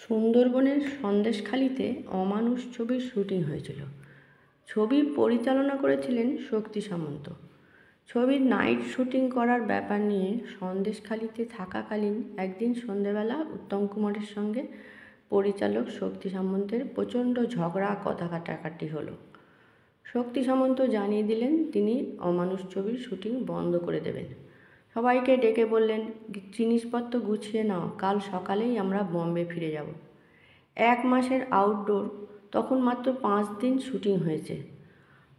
সুন্দরবনের সন্দেশখালিতে অমানুষ ছবির শুটিং হয়েছিল। ছবি পরিচালনা করেছিলেন শক্তি সামন্ত। ছবির নাইট শুটিং করার ব্যাপার নিয়ে সন্দেশখালিতে থাকাকালীন একদিন সন্ধেবেলা উত্তম কুমারের সঙ্গে পরিচালক শক্তি সামন্তের প্রচণ্ড ঝগড়া কথা কাটাকাটি হলো। শক্তি সামন্ত জানিয়ে দিলেন তিনি অমানুষ ছবির শুটিং বন্ধ করে দেবেন। সবাইকে ডেকে বললেন, জিনিসপত্র গুছিয়ে নাও, কাল সকালেই আমরা বম্বে ফিরে যাব। 1 মাসের আউটডোর, তখন মাত্র 5 দিন শুটিং হয়েছে।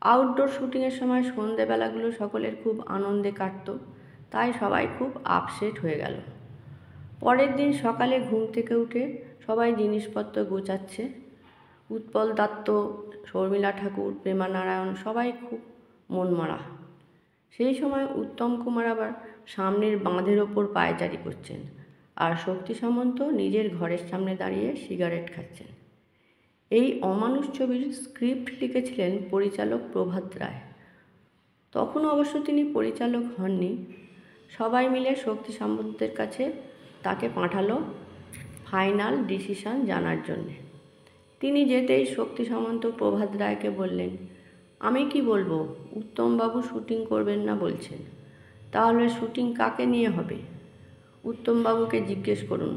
আউটডোর শুটিংয়ের সময় সন্ধেবেলাগুলো সকলের খুব আনন্দে কাটত, তাই সবাই খুব আপসেট হয়ে গেল। পরের দিন সকালে ঘুম থেকে উঠে সবাই জিনিসপত্র গোছাচ্ছে। উৎপল দত্ত, শর্মিলা ঠাকুর, প্রেমা নারায়ণ সবাই খুব মনমরা। সেই সময় উত্তম কুমার আবার সামনের বাঁধের ওপর পায়চারি করছেন, আর শক্তি সামন্ত নিজের ঘরের সামনে দাঁড়িয়ে সিগারেট খাচ্ছেন। এই অমানুষ ছবির স্ক্রিপ্ট লিখেছিলেন পরিচালক প্রভাত রায়। তখন অবশ্য তিনি পরিচালক হননি। সবাই মিলে শক্তি সামন্তের কাছে তাকে পাঠালো ফাইনাল ডিসিশন জানার জন্যে। তিনি যেতেই শক্তি সামন্ত প্রভাত রায়কে বললেন, আমি কি বলবো, উত্তমবাবু শুটিং করবেন না বলছেন, তাহলে শুটিং কাকে নিয়ে হবে? উত্তমবাবুকে জিজ্ঞেস করুন।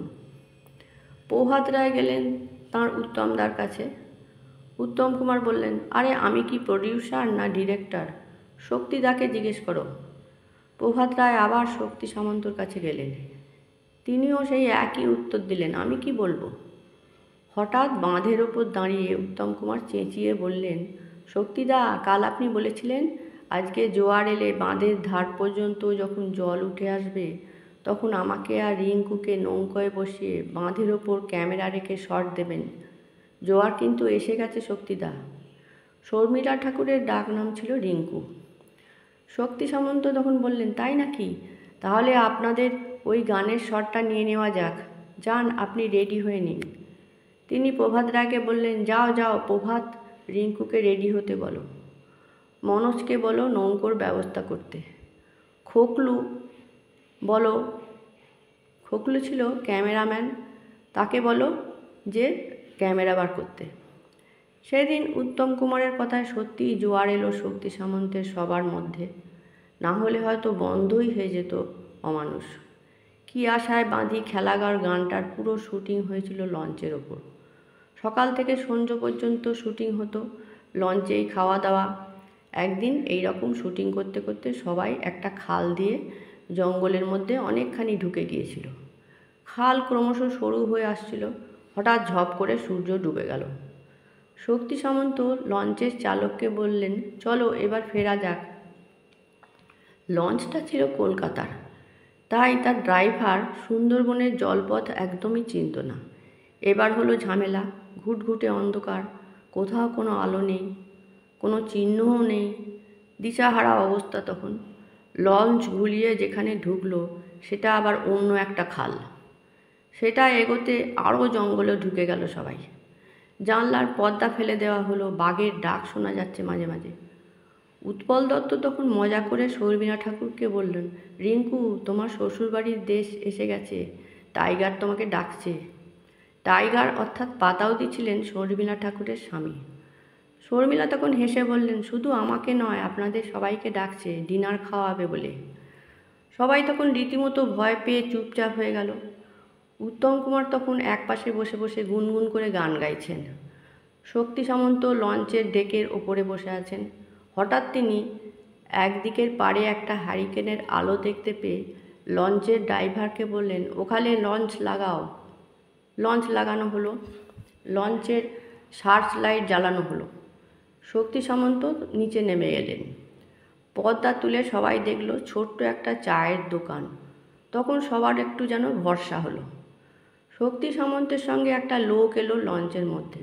প্রভাত রায় গেলেন তাঁর উত্তমদার কাছে। উত্তম কুমার বললেন, আরে আমি কি প্রডিউসার না ডিরেক্টর, শক্তিদাকে জিজ্ঞেস করো। প্রভাত রায় আবার শক্তি সামন্তর কাছে গেলেন। তিনিও সেই একই উত্তর দিলেন, আমি কি বলবো। হঠাৎ বাঁধের ওপর দাঁড়িয়ে উত্তম কুমার চেঁচিয়ে বললেন, শক্তিদা, কাল আপনি বলেছিলেন আজকে জোয়ার এলে বাঁধের ধার পর্যন্ত যখন জল উঠে আসবে তখন আমাকে আর রিঙ্কুকে নৌকায় বসিয়ে বাঁধের ওপর ক্যামেরা রেখে শট দেবেন। জোয়ার কিন্তু এসে গেছে শক্তিদা। শর্মিলা ঠাকুরের ডাক নাম ছিল রিঙ্কু। শক্তি সামন্ত তখন বললেন, তাই নাকি, তাহলে আপনাদের ওই গানের শটটা নিয়ে নেওয়া যাক, যান আপনি রেডি হয়ে নিন। তিনি প্রভাত রায়কে বললেন, যাও যাও প্রভাত, রিঙ্কুকে রেডি হতে বলো, মনোজকে বলো নৌকোর ব্যবস্থা করতে, খোকলু বলো, খোকলু ছিল ক্যামেরাম্যান, তাকে বলো যে ক্যামেরা বার করতে। সেদিন উত্তম কুমারের কথায় সত্যিই জোয়ার এলো শক্তি সামন্তের সবার মধ্যে, না হলে হয়তো বন্ধই হয়ে যেত অমানুষ। কি আশায় বাঁধি খেলাঘর গানটার পুরো শুটিং হয়েছিল লঞ্চের ওপর। সকাল থেকে সন্ধ্যা পর্যন্ত শুটিং হতো, লঞ্চেই খাওয়া দাওয়া। একদিন এই রকম শুটিং করতে করতে সবাই একটা খাল দিয়ে জঙ্গলের মধ্যে অনেকখানি ঢুকে গিয়েছিল। খাল ক্রমশ সরু হয়ে আসছিল। হঠাৎ ঝপ করে সূর্য ডুবে গেল। শক্তি সামন্ত লঞ্চের চালককে বললেন, চলো এবার ফেরা যাক। লঞ্চটা ছিল কলকাতার, তাই তার ড্রাইভার সুন্দরবনের জলপথ একদমই চিনত না। এবার হলো ঝামেলা, ঘুটঘুটে অন্ধকার, কোথাও কোনো আলো নেই, কোনো চিহ্নও নেই, দিশাহারা অবস্থা। তখন লঞ্চ গুলিয়ে যেখানে ঢুকলো সেটা আবার অন্য একটা খাল। সেটা এগোতে আরও জঙ্গলে ঢুকে গেল সবাই। জানলার পর্দা ফেলে দেওয়া হলো, বাঘের ডাক শোনা যাচ্ছে মাঝে মাঝে। উৎপল দত্ত তখন মজা করে শর্মিলা ঠাকুরকে বললেন, রিঙ্কু, তোমার শ্বশুরবাড়ির দেশ এসে গেছে, টাইগার তোমাকে ডাকছে। টাইগার অর্থাৎ পাতাউদি ছিলেন শর্মিলা ঠাকুরের স্বামী। শর্মিলা তখন হেসে বললেন, শুধু আমাকে নয়, আপনাদের সবাইকে ডাকছে, ডিনার খাওয়াবে বলে। সবাই তখন রীতিমতো ভয় পেয়ে চুপচাপ হয়ে গেল। উত্তম কুমার তখন একপাশে বসে বসে গুনগুন করে গান গাইছেন। শক্তি সামন্ত লঞ্চের ডেকের ওপরে বসে আছেন। হঠাৎ তিনি একদিকের পাড়ে একটা হ্যারিকেনের আলো দেখতে পেয়ে লঞ্চের ড্রাইভারকে বললেন, ওখানে লঞ্চ লাগাও। লঞ্চ লাগানো হলো, লঞ্চের সার্চ লাইট জ্বালানো হলো। শক্তি সামন্ত নিচে নেমে এলেন। পর্দা তুলে সবাই দেখল ছোট্ট একটা চায়ের দোকান। তখন সবার একটু যেন ভরসা হলো। শক্তি সামন্তের সঙ্গে একটা লোক এলো লঞ্চের মধ্যে।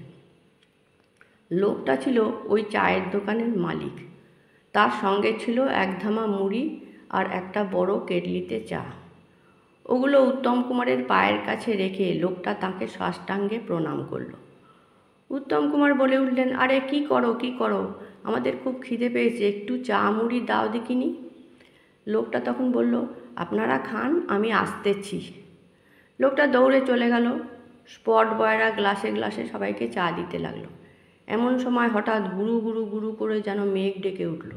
লোকটা ছিল ওই চায়ের দোকানের মালিক। তার সঙ্গে ছিল এক ধামা মুড়ি আর একটা বড় কেটলিতে চা। ওগুলো উত্তম কুমারের পায়ের কাছে রেখে লোকটা তাকে সাষ্টাঙ্গে প্রণাম করল। উত্তম কুমার বলে উঠলেন, আরে কি করো কি করো, আমাদের খুব খিদে পেয়েছে, একটু চা মুড়ি দাও দেখিনি। লোকটা তখন বলল, আপনারা খান, আমি আসতেছি। লোকটা দৌড়ে চলে গেল। স্পট বয়রা গ্লাসে গ্লাসে সবাইকে চা দিতে লাগলো। এমন সময় হঠাৎ গুরু গুরু গুরু করে যেন মেঘ ডেকে উঠল।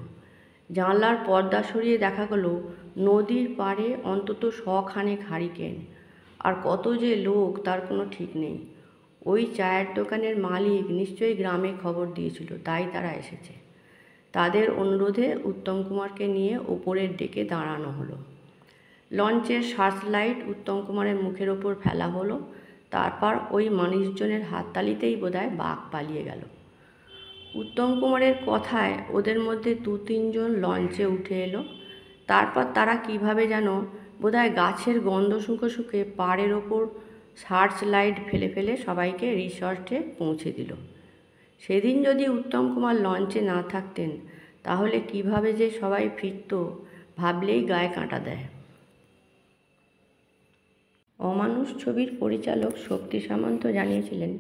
জানলার পর্দা সরিয়ে দেখা গেল নদীর পাড়ে অন্তত 100 খানেক হারিকেন, আর কত যে লোক তার কোনো ঠিক নেই। ওই চায়ের দোকানের মালিক নিশ্চয়ই গ্রামে খবর দিয়েছিল, তাই তারা এসেছে। তাদের অনুরোধে উত্তম কুমারকে নিয়ে ওপরের ডেকে দাঁড়ানো হলো। লঞ্চের সার্চ লাইট উত্তম কুমারের মুখের ওপর ফেলা হলো। তারপর ওই মানুষজনের হাততালিতেই বোধহয় বাঘ পালিয়ে গেল। উত্তম কুমারের কথায় ওদের মধ্যে 2-3 জন লঞ্চে উঠে এলো। তারপর তারা কিভাবে যেন বোধহয় গাছের গন্ধ শুঁকে শুঁকে পাড়ের ওপর সার্চ লাইট ফেলে ফেলে সবাইকে রিসর্টে পৌঁছে দিল। সেদিন যদি উত্তম কুমার লঞ্চে না থাকতেন তাহলে কিভাবে যে সবাই ফিরত ভাবলেই গায়ে কাঁটা দেয়। অমানুষ ছবির পরিচালক শক্তি সামন্ত জানিয়েছিলেন,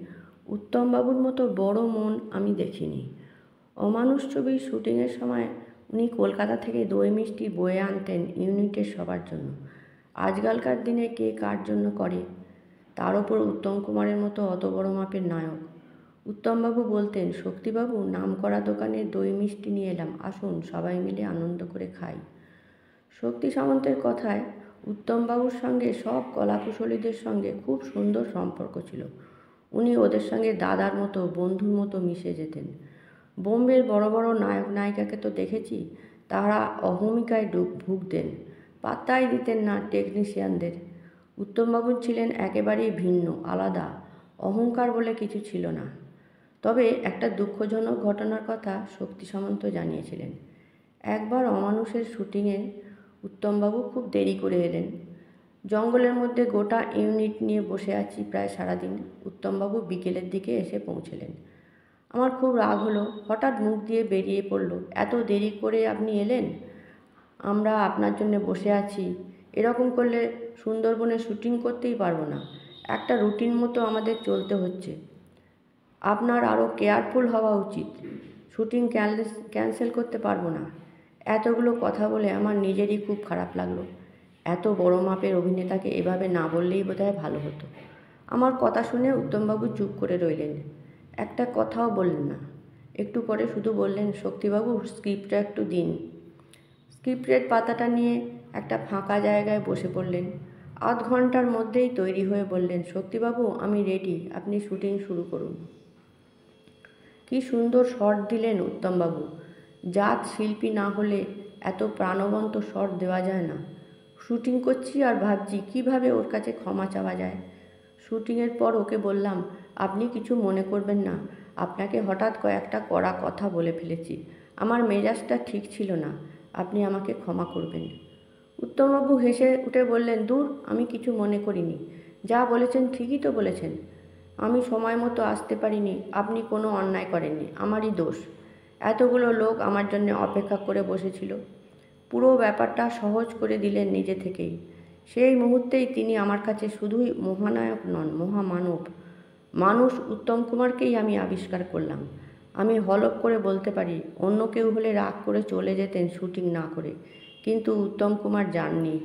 উত্তমবাবুর মতো বড় মন আমি দেখিনি। অমানুষ ছবির শুটিংয়ের সময় উনি কলকাতা থেকে দই মিষ্টি বয়ে আনতেন ইউনিটের সবার জন্য। আজকালকার দিনে কে কার জন্য করে, তার ওপর উত্তম কুমারের মতো অত বড় মাপের নায়ক। উত্তমবাবু বলতেন, শক্তিবাবু নাম করা দোকানে দই মিষ্টি নিয়ে এলাম, আসুন সবাই মিলে আনন্দ করে খাই। শক্তি সামন্তের কথায় উত্তমবাবুর সঙ্গে সব কলাকুশলীদের সঙ্গে খুব সুন্দর সম্পর্ক ছিল। উনি ওদের সঙ্গে দাদার মতো বন্ধুর মতো মিশে যেতেন। বোম্বের বড় বড় নায়ক নায়িকাকে তো দেখেছি, তারা অহমিকায় ভুগতেন, পাত্তাই দিতেন না টেকনিশিয়ানদের। উত্তমবাবু ছিলেন একেবারেই ভিন্ন, আলাদা, অহংকার বলে কিছু ছিল না। তবে একটা দুঃখজনক ঘটনার কথা শক্তি সামন্ত জানিয়েছিলেন। একবার অমানুষের শুটিংয়ে উত্তমবাবু খুব দেরি করে এলেন। জঙ্গলের মধ্যে গোটা ইউনিট নিয়ে বসে আছি প্রায় সারাদিন। উত্তমবাবু বিকেলের দিকে এসে পৌঁছলেন। আমার খুব রাগ হলো, হঠাৎ মুখ দিয়ে বেরিয়ে পড়ল, এত দেরি করে আপনি এলেন? আমরা আপনার জন্য বসে আছি, এরকম করলে সুন্দরবনে শুটিং করতেই পারবো না। একটা রুটিন মতো আমাদের চলতে হচ্ছে। আপনার আরও কেয়ারফুল হওয়া উচিত। শুটিং ক্যান্সেল করতে পারবো না। এতগুলো কথা বলে আমার নিজেরই খুব খারাপ লাগলো। এত বড় মাপের অভিনেতাকে এভাবে না বললেই বোধহয় ভালো হতো। আমার কথা শুনে উত্তমবাবু চুপ করে রইলেন, একটা কথাও বললেন না। একটু পরে শুধু বললেন, শক্তিবাবু স্ক্রিপ্টটা একটু দিন। স্ক্রিপ্টের পাতাটা নিয়ে একটা ফাঁকা জায়গায় বসে পড়লেন। আধ ঘন্টার মধ্যেই তৈরি হয়ে বললেন, শক্তিবাবু আমি রেডি, আপনি শুটিং শুরু করুন। কি সুন্দর শট দিলেন উত্তমবাবু। জাত শিল্পী না হলে এত প্রাণবন্ত শট দেওয়া যায় না। শুটিং করছি আর ভাবছি কিভাবে ওর কাছে ক্ষমা চাওয়া যায়। শুটিংয়ের পর ওকে বললাম, আপনি কিছু মনে করবেন না, আপনাকে হঠাৎ কয়েকটা কড়া কথা বলে ফেলেছি, আমার মেজাজটা ঠিক ছিল না, আপনি আমাকে ক্ষমা করবেন। উত্তমবাবু হেসে উঠে বললেন, দূর, আমি কিছু মনে করিনি, যা বলেছেন ঠিকই তো বলেছেন। আমি সময় মতো আসতে পারিনি, আপনি কোনো অন্যায় করেননি, আমারই দোষ। এতগুলো লোক আমার জন্য অপেক্ষা করে বসেছিল। পুরো ব্যাপারটা সহজ করে দিলেন নিজে থেকেই। সেই মুহূর্তেই তিনি আমার কাছে শুধুই মহানায়ক নন, মহামানব। মানুষ উত্তম কুমারকেই আমি আবিষ্কার করলাম। আমি হলফ করে বলতে পারি, অন্য কেউ হলে রাগ করে চলে যেতেন শুটিং না করে, কিন্তু উত্তম কুমার যাননি।